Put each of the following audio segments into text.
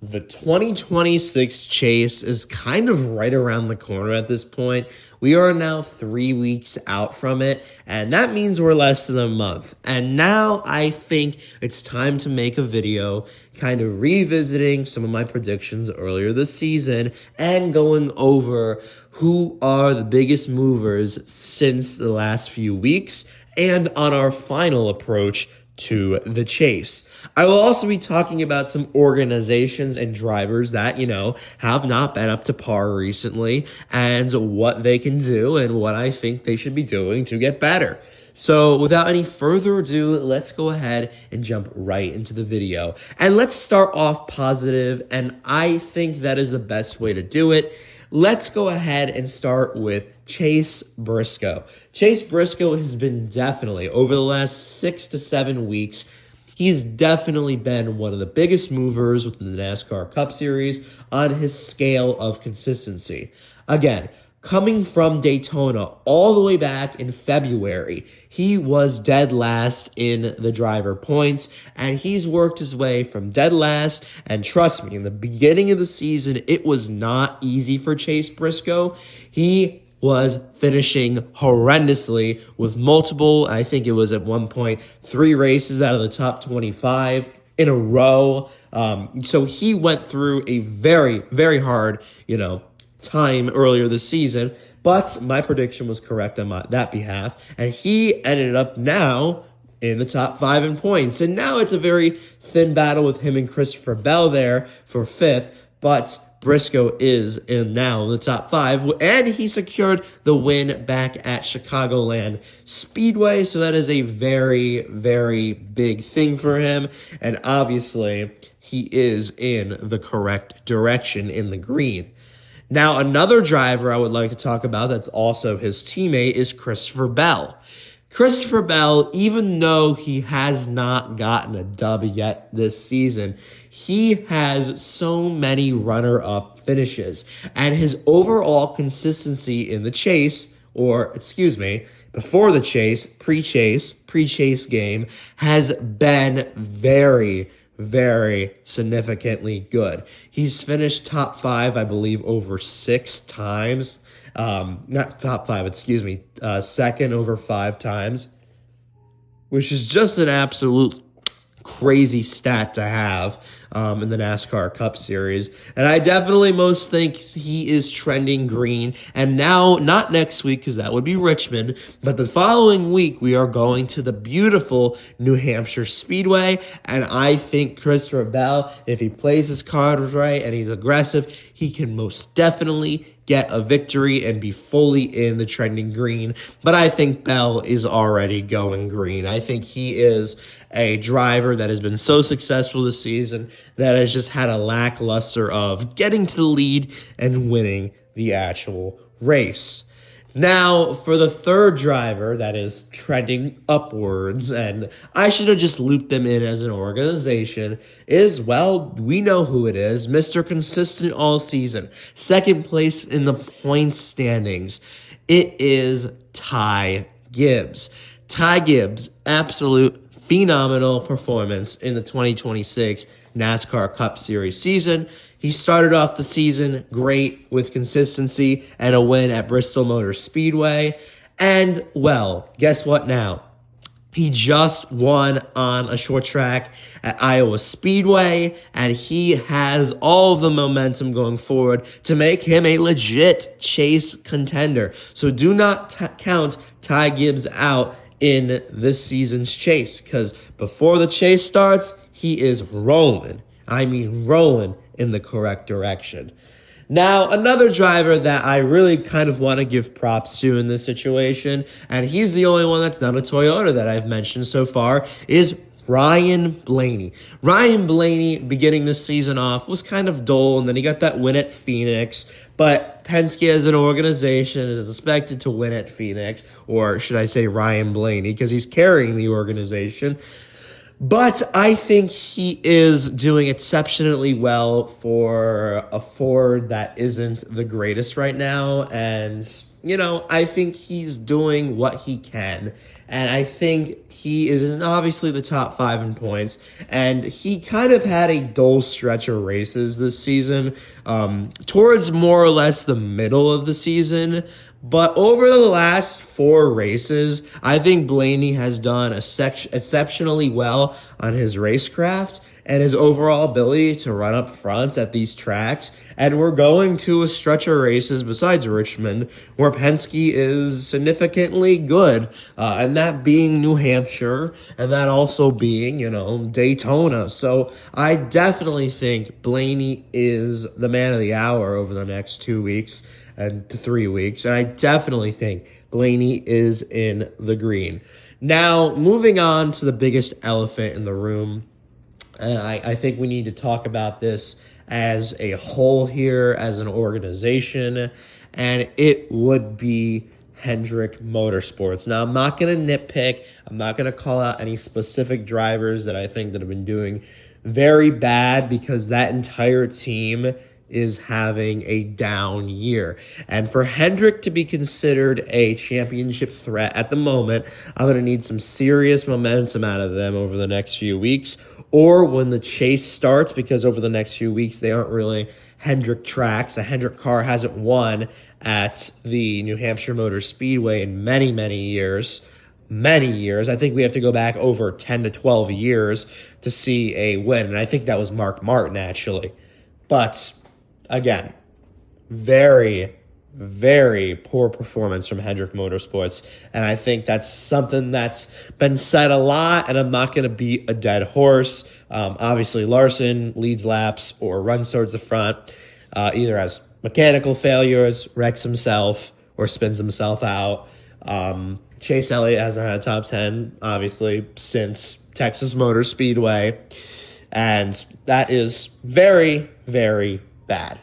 The 2026 chase is kind of right around the corner at this point. We are now 3 weeks out from it, and that means we're less than a month. And now I think it's time to make a video kind of revisiting some of my predictions earlier this season and going over who are the biggest movers since the last few weeks and on our final approach to the chase. I will also be talking about some organizations and drivers that, have not been up to par recently and what they can do and what I think they should be doing to get better. So without any further ado, let's go ahead and jump right into the video. And let's start off positive, and I think that is the best way to do it. Let's go ahead and start with Chase Briscoe. Chase Briscoe has been definitely, over the last 6 to 7 weeks, he's definitely been one of the biggest movers within the NASCAR Cup Series on his scale of consistency. Again, coming from Daytona all the way back in February, he was dead last in the driver points, and he's worked his way from dead last, and trust me, in the beginning of the season, it was not easy for Chase Briscoe. He was finishing horrendously with multiple, I think it was at one point, 3 races out of the top 25 in a row. So he went through a very, very hard, time earlier this season, but my prediction was correct on that behalf, and he ended up now in the top 5 in points. And now it's a very thin battle with him and Christopher Bell there for 5th, but Briscoe is in now the top 5, and he secured the win back at Chicagoland Speedway, so that is a very, very big thing for him, and obviously he is in the correct direction in the green. Now, another driver I would like to talk about that's also his teammate is Christopher Bell. Christopher Bell, even though he has not gotten a dub yet this season, he has so many runner-up finishes, and his overall consistency in the chase, before the chase, pre-chase game, has been very, very significantly good. He's finished top 5, I believe, over 6 times. Not top 5, second over 5 times, which is just an absolute crazy stat to have in the NASCAR Cup Series. And I definitely most think he is trending green. And now, not next week, because that would be Richmond, but the following week, we are going to the beautiful New Hampshire Speedway. And I think Christopher Bell, if he plays his cards right and he's aggressive, he can most definitely get a victory and be fully in the trending green. But I think Bell is already going green. I think he is a driver that has been so successful this season that has just had a lackluster of getting to the lead and winning the actual race. Now, for the third driver that is trending upwards, and I should have just looped them in as an organization, we know who it is, Mr. Consistent all season. Second place in the points standings. It is Ty Gibbs. Ty Gibbs, absolute phenomenal performance in the 2026 NASCAR Cup Series season. He started off the season great with consistency and a win at Bristol Motor Speedway. And, guess what now? He just won on a short track at Iowa Speedway, and he has all the momentum going forward to make him a legit chase contender. So do not count Ty Gibbs out in this season's chase, because before the chase starts, he is rolling. Rolling in the correct direction. Now, another driver that I really kind of want to give props to in this situation, and he's the only one that's not a Toyota that I've mentioned so far, is Ryan Blaney. Ryan Blaney, beginning this season off, was kind of dull, and then he got that win at Phoenix. But Penske as an organization is expected to win at Phoenix, or should I say Ryan Blaney, because he's carrying the organization. But I think he is doing exceptionally well for a Ford that isn't the greatest right now. And, I think he's doing what he can. And I think he is obviously the top 5 in points. And he kind of had a dull stretch of races this season, towards more or less the middle of the season. But over the last 4 races, I think Blaney has done exceptionally well on his racecraft and his overall ability to run up front at these tracks. And we're going to a stretch of races besides Richmond where Penske is significantly good, and that being New Hampshire, and that also being, Daytona. So I definitely think Blaney is the man of the hour over the next 2 weeks and 3 weeks, and I definitely think Blaney is in the green. Now, moving on to the biggest elephant in the room, I think we need to talk about this as a whole here, as an organization, and it would be Hendrick Motorsports. Now, I'm not going to nitpick. I'm not going to call out any specific drivers that I think that have been doing very bad, because that entire team is having a down year. And for Hendrick to be considered a championship threat at the moment, I'm going to need some serious momentum out of them over the next few weeks, or when the chase starts, because over the next few weeks, they aren't really Hendrick tracks. A Hendrick car hasn't won at the New Hampshire Motor Speedway in many, many years. Many years. I think we have to go back over 10 to 12 years to see a win. And I think that was Mark Martin, actually. But again, very, very poor performance from Hendrick Motorsports. And I think that's something that's been said a lot, and I'm not going to beat a dead horse. Obviously, Larson leads laps or runs towards the front, either has mechanical failures, wrecks himself, or spins himself out. Chase Elliott hasn't had a top 10, obviously, since Texas Motor Speedway. And that is very, very bad.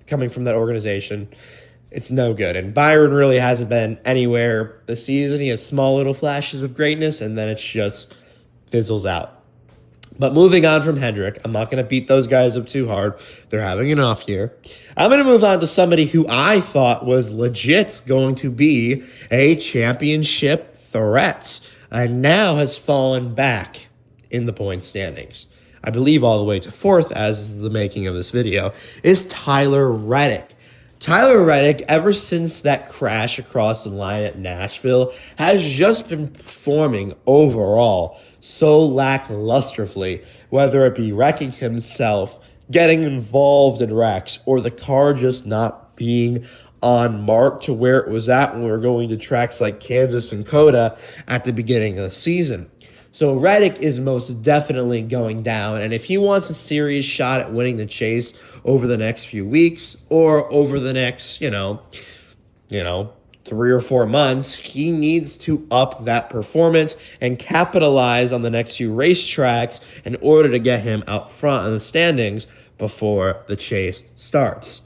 Coming from that organization, it's no good. And Byron really hasn't been anywhere this season. He has small little flashes of greatness, and then it's just fizzles out. But moving on from Hendrick, I'm not going to beat those guys up too hard. They're having an off year. I'm going to move on to somebody who I thought was legit going to be a championship threat, and now has fallen back in the point standings. I believe all the way to 4th, as is the making of this video, is Tyler Reddick. Tyler Reddick, ever since that crash across the line at Nashville, has just been performing overall so lacklusterly, whether it be wrecking himself, getting involved in wrecks, or the car just not being on mark to where it was at when we were going to tracks like Kansas and Coda at the beginning of the season. So Reddick is most definitely going down, and if he wants a serious shot at winning the chase over the next few weeks, or over the next, 3 or 4 months, he needs to up that performance and capitalize on the next few racetracks in order to get him out front in the standings before the chase starts.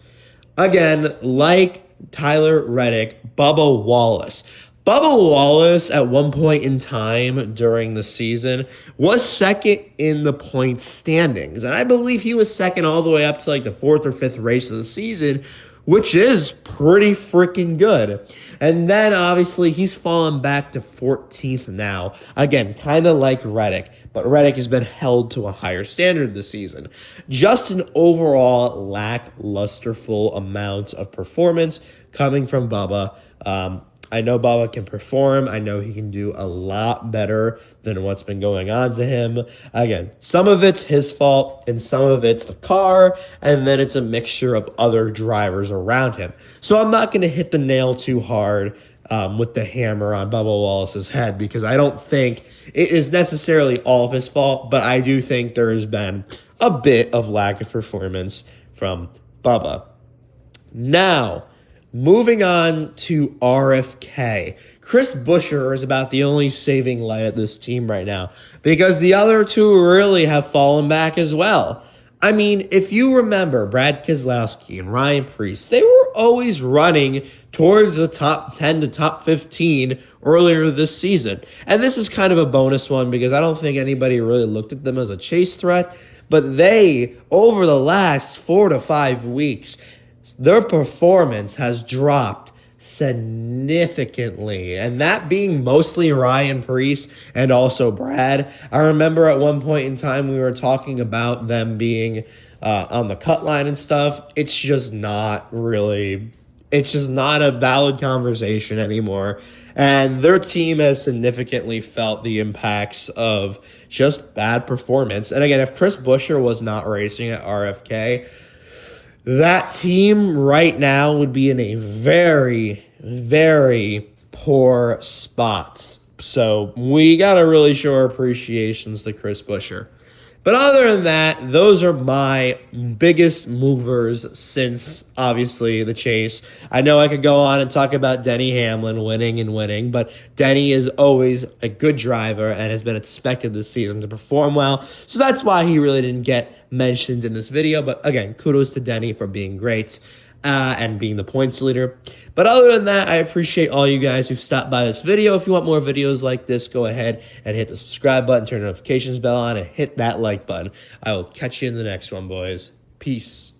Again, like Tyler Reddick, Bubba Wallace. Bubba Wallace, at one point in time during the season, was second in the point standings. And I believe he was second all the way up to like the 4th or 5th race of the season, which is pretty freaking good. And then, obviously, he's fallen back to 14th now. Again, kind of like Reddick, but Reddick has been held to a higher standard this season. Just an overall lacklusterful amount of performance coming from Bubba. I know Bubba can perform. I know he can do a lot better than what's been going on to him. Again, some of it's his fault, and some of it's the car, and then it's a mixture of other drivers around him. So I'm not going to hit the nail too hard with the hammer on Bubba Wallace's head, because I don't think it is necessarily all of his fault, but I do think there has been a bit of lack of performance from Bubba. Now, moving on to RFK. Chris Buescher is about the only saving light at this team right now, because the other two really have fallen back as well. I mean, if you remember Brad Keselowski and Ryan Preece, they were always running towards the top 10 to top 15 earlier this season. And this is kind of a bonus one, because I don't think anybody really looked at them as a chase threat. But they, over the last 4 to 5 weeks, their performance has dropped significantly, and that being mostly Ryan Preece and also Brad. I remember at one point in time we were talking about them being on the cut line and stuff. It's just not a valid conversation anymore, and their team has significantly felt the impacts of just bad performance. And again, if Chris Buescher was not racing at RFK, that team right now would be in a very, very poor spot. So we got to really show our appreciations to Chris Buescher. But other than that, those are my biggest movers since, obviously, the chase. I know I could go on and talk about Denny Hamlin winning, but Denny is always a good driver and has been expected this season to perform well. So that's why he really didn't get mentioned in this video. But again, kudos to Denny for being great and being the points leader. But other than that, I appreciate all you guys who've stopped by this video. If you want more videos like this, go ahead and hit the subscribe button, turn the notifications bell on, and hit that like button. I will catch you in the next one, boys. Peace.